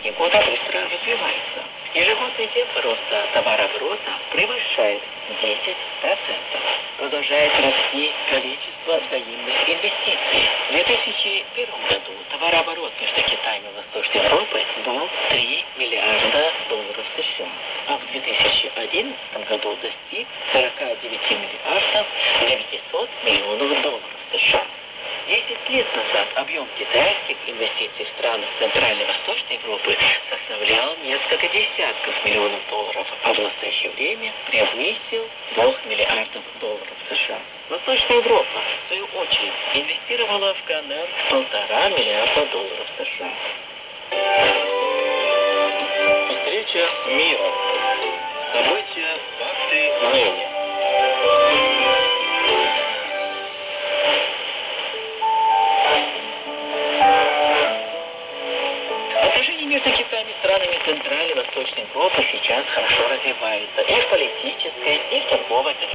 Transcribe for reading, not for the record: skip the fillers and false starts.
последние годы быстро развивается. Ежегодный темп роста товарооборота превышает 10%. Продолжает расти количество взаимных инвестиций. В 2001 году товарооборот между Китаем и Восточной Европой был 3 миллиарда долларов США, а в 2011 году достиг 49 миллиардов 900 миллионов долларов США. 10 лет назад объем китайских инвестиций в странах Центральной и Восточной Европы составлял несколько десятков миллионов долларов, а в настоящее время превысил 2 миллиардов долларов США. Восточная Европа, в свою очередь, инвестировала в КНР 1,5 миллиарда долларов США. Встреча с миром. События, факты, мнения. Отношения между Китаем и странами Центральной и Восточной Европы сейчас хорошо развиваются и в политической, и в торговой